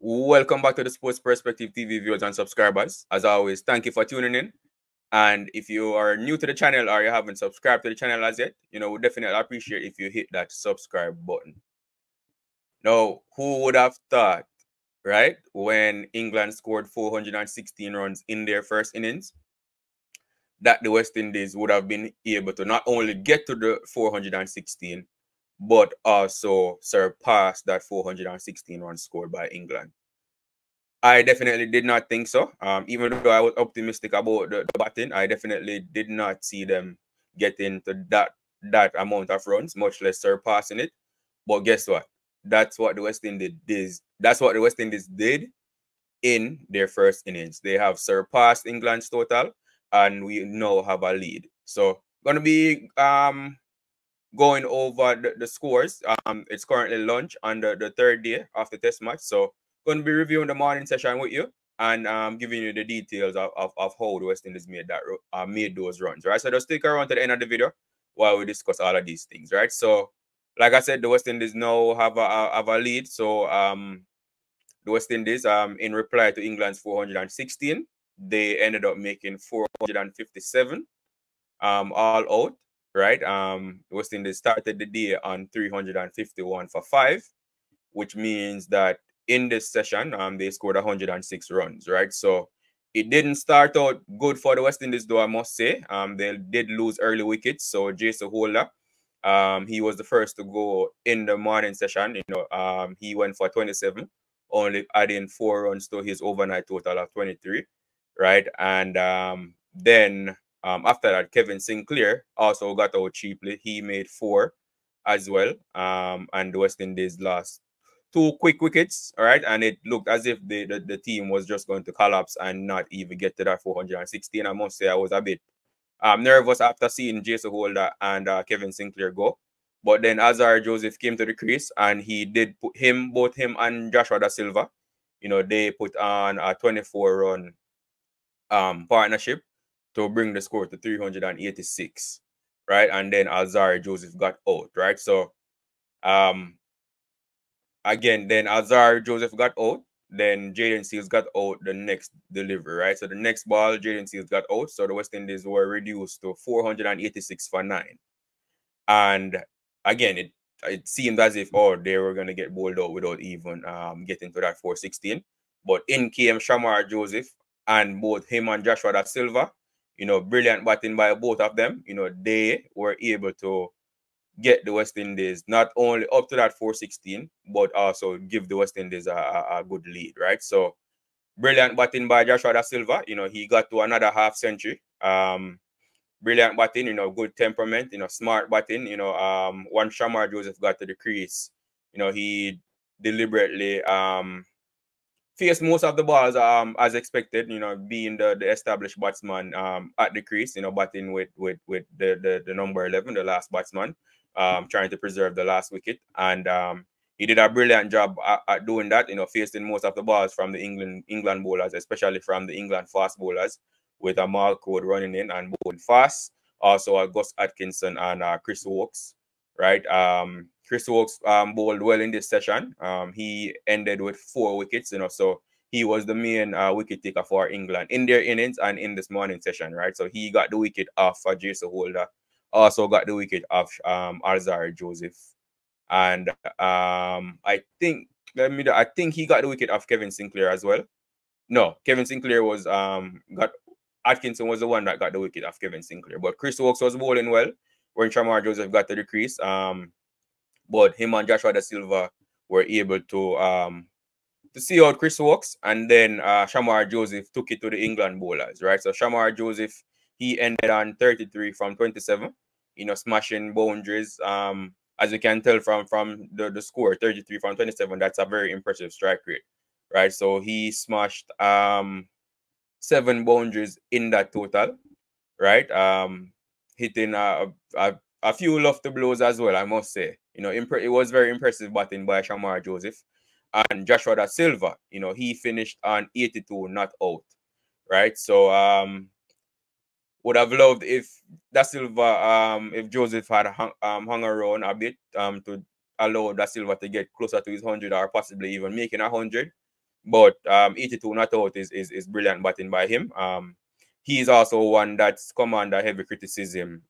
Welcome back to the Sports Perspective TV viewers and subscribers. As always, thank you for tuning in. And if you are new to the channel or you haven't subscribed to the channel as yet, we definitely appreciate if you hit that subscribe button. Now, who would have thought, right, when England scored 416 runs in their first innings, that the West Indies would have been able to not only get to the 416, but also surpass that 416 runs scored by England. I definitely did not think so. Even though I was optimistic about the batting, I definitely did not see them getting to that amount of runs, much less surpassing it. But guess what? That's what the West Indies did. That's what the West Indies did in their first innings. They have surpassed England's total, and we now have a lead. So gonna be going over the scores. It's currently lunch on the third day of the test match. So going to be reviewing the morning session with you and giving you the details of how the West Indies made those runs, right? So just stick around to the end of the video while we discuss all of these things, right? So like I said, the West Indies now have a lead. So the West Indies, in reply to England's 416, they ended up making 457 all out, right? West Indies started the day on 351 for 5, which means that in this session, they scored 106 runs, right? So it didn't start out good for the West Indies, though, I must say. They did lose early wickets. So Jason Holder, he was the first to go in the morning session. He went for 27, only adding 4 runs to his overnight total of 23, right? And then after that, Kevin Sinclair also got out cheaply. He made 4 as well. And the West Indies lost 2 quick wickets, all right? And it looked as if the team was just going to collapse and not even get to that 416. I must say I was a bit nervous after seeing Jason Holder and Kevin Sinclair go. But then Alzarri Joseph came to the crease and he did put both him and Joshua Dasilva, they put on a 24-run partnership to bring the score to 386, right? And then Alzarri Joseph got out, right? So again, then Alzarri Joseph got out. Then Jaden Seals got out the next delivery, right? So the next ball, Jaden Seals got out. So the West Indies were reduced to 486 for 9. And again, it seemed as if, they were going to get bowled out without even getting to that 416. But in came Shamar Joseph, and both him and Joshua Da Silva, brilliant batting by both of them. They were able to get the West Indies not only up to that 416, but also give the West Indies a good lead, right? So brilliant batting by Joshua Da Silva. He got to another half century. Brilliant batting, good temperament, smart batting. One Shamar Joseph got to the crease, he deliberately faced most of the balls as expected, being the established batsman at the crease, batting with the number 11, the last batsman, trying to preserve the last wicket. And he did a brilliant job at doing that, facing most of the balls from the England bowlers, especially from the England fast bowlers, with a Malcode running in and bowling fast. Also, Gus Atkinson and Chris Wokes, right? Chris Wokes bowled well in this session. He ended with 4 wickets, so he was the main wicket taker for England in their innings and in this morning session, right? So he got the wicket off for Jason Holder, also got the wicket off Alzarri Joseph, and I think he got the wicket off Kevin Sinclair as well. No, Kevin Sinclair was got Atkinson was the one that got the wicket off Kevin Sinclair, but Chris Wokes was bowling well when Shamar Joseph got to the crease. But him and Joshua Da Silva were able to see out Chris Wokes, and then Shamar Joseph took it to the England bowlers, right? So Shamar Joseph, he ended on 33 from 27, smashing boundaries. As you can tell from the score, 33 from 27, that's a very impressive strike rate, right? So he smashed 7 boundaries in that total, right? Hitting a few lofty blows as well, I must say. It was very impressive batting by Shamar Joseph. And Joshua Da Silva, he finished on 82 not out, right? So would have loved if Da Silva, if Joseph had hung around a bit to allow Da Silva to get closer to his 100 or possibly even making 100. But 82 not out is brilliant batting by him. He's also one that's come under heavy criticism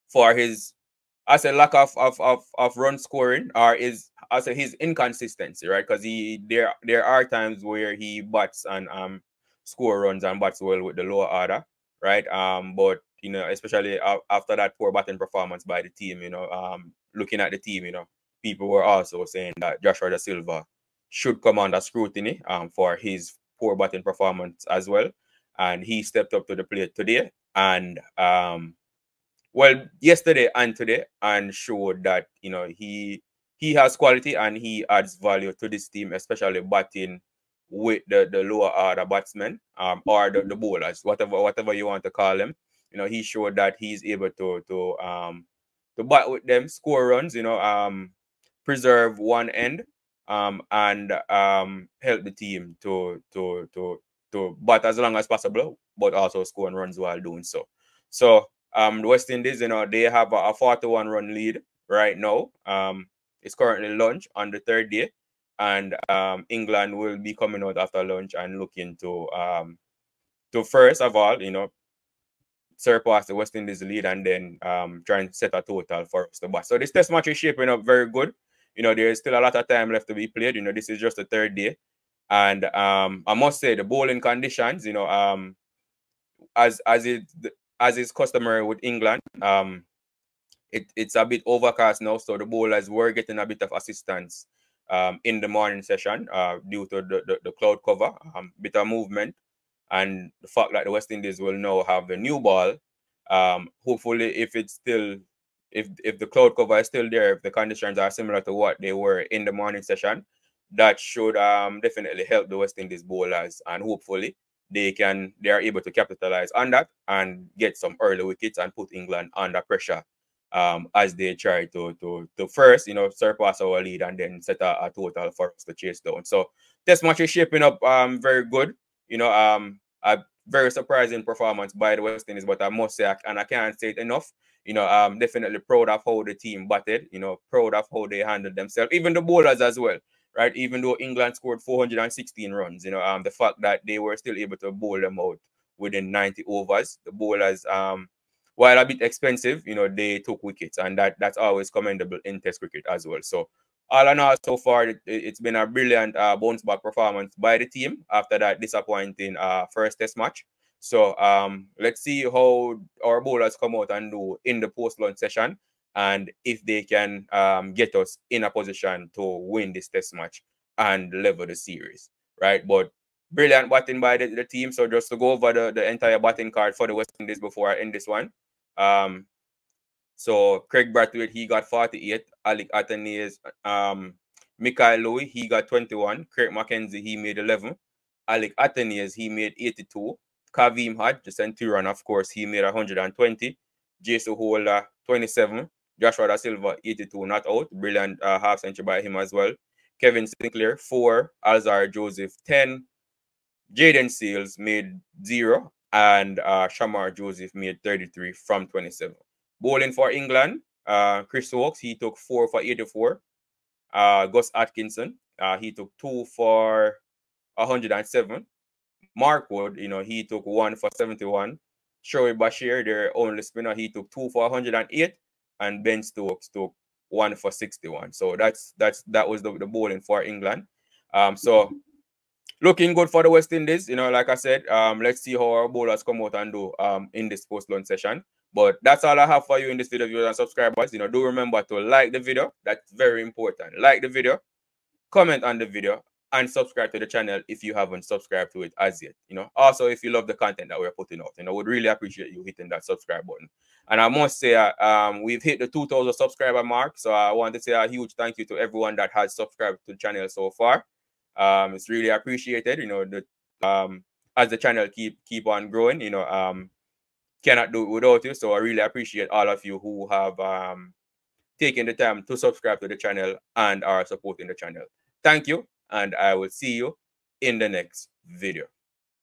for his, I say, lack of run scoring, or is, I say, his inconsistency, right? Because there are times where he bats and score runs and bats well with the lower order, right? But you know, especially after that poor batting performance by the team, you know, looking at the team, you know, people were also saying that Joshua Dasilva should come under scrutiny for his poor batting performance as well. And he stepped up to the plate today and well, yesterday and today, and showed that, you know, he has quality and he adds value to this team, especially batting with the lower order batsmen, or the bowlers, whatever you want to call them. You know, he showed that he's able to bat with them, score runs, you know, preserve one end, and help the team to bat as long as possible, but also score runs while doing so. So the West Indies, you know, they have a 41 run lead right now. It's currently lunch on the third day, and England will be coming out after lunch and looking to first of all, you know, surpass the West Indies lead and then try and set a total for us to bat. So this test match is shaping up very good. You know, there's still a lot of time left to be played. You know, this is just the third day. And I must say the bowling conditions, you know, as is customary with England, it's a bit overcast now, so the bowlers were getting a bit of assistance in the morning session due to the cloud cover, bit of movement, and the fact that the West Indies will now have the new ball. Hopefully, if it's still, if the cloud cover is still there, if the conditions are similar to what they were in the morning session, that should definitely help the West Indies bowlers, and hopefully they are able to capitalize on that and get some early wickets and put England under pressure as they try to first, you know, surpass our lead and then set a total for us to chase down. So this match is shaping up very good. You know, a very surprising performance by the West Indies, but I must say, and I can't say it enough, you know, I'm definitely proud of how the team batted, you know, proud of how they handled themselves, even the bowlers as well, right? Even though England scored 416 runs, you know, the fact that they were still able to bowl them out within 90 overs, the bowlers, while a bit expensive, you know, they took wickets, and that's always commendable in Test cricket as well. So all in all, so far, it's been a brilliant bounce back performance by the team after that disappointing first Test match. So let's see how our bowlers come out and do in the post-lunch session, and if they can get us in a position to win this Test match and level the series, right? But brilliant batting by the team. So just to go over the entire batting card for the West Indies before I end this one. So Kraig Brathwaite, he got 48. Alec Athanaze, Mikael Louis, he got 21. Craig McKenzie, he made 11. Alec Athanaze, he made 82. Kavem Hodge, the Centurion, of course, he made 120. Jason Holder, 27. Joshua Dasilva, 82, not out. Brilliant half century by him as well. Kevin Sinclair, 4. Alzarri Joseph, 10. Jaden Seals made 0. And Shamar Joseph made 33 from 27. Bowling for England, Chris Oakes, he took 4 for 84. Gus Atkinson, he took 2 for 107. Mark Wood, you know, he took 1 for 71. Shoaib Bashir, their only spinner, he took 2 for 108. And Ben Stokes took 1 for 61. So that was the bowling for England. So looking good for the West Indies. You know, like I said, let's see how our bowlers come out and do in this post-lunch session. But that's all I have for you in this video, viewers and subscribers. You know, do remember to like the video. That's very important. Like the video, comment on the video, and subscribe to the channel if you haven't subscribed to it as yet. You know, also if you love the content that we're putting out, you know, would really appreciate you hitting that subscribe button. And I must say, we've hit the 2,000 subscriber mark. So I want to say a huge thank you to everyone that has subscribed to the channel so far. It's really appreciated. You know, as the channel keep on growing, you know, cannot do it without you. So I really appreciate all of you who have taken the time to subscribe to the channel and are supporting the channel. Thank you, and I will see you in the next video.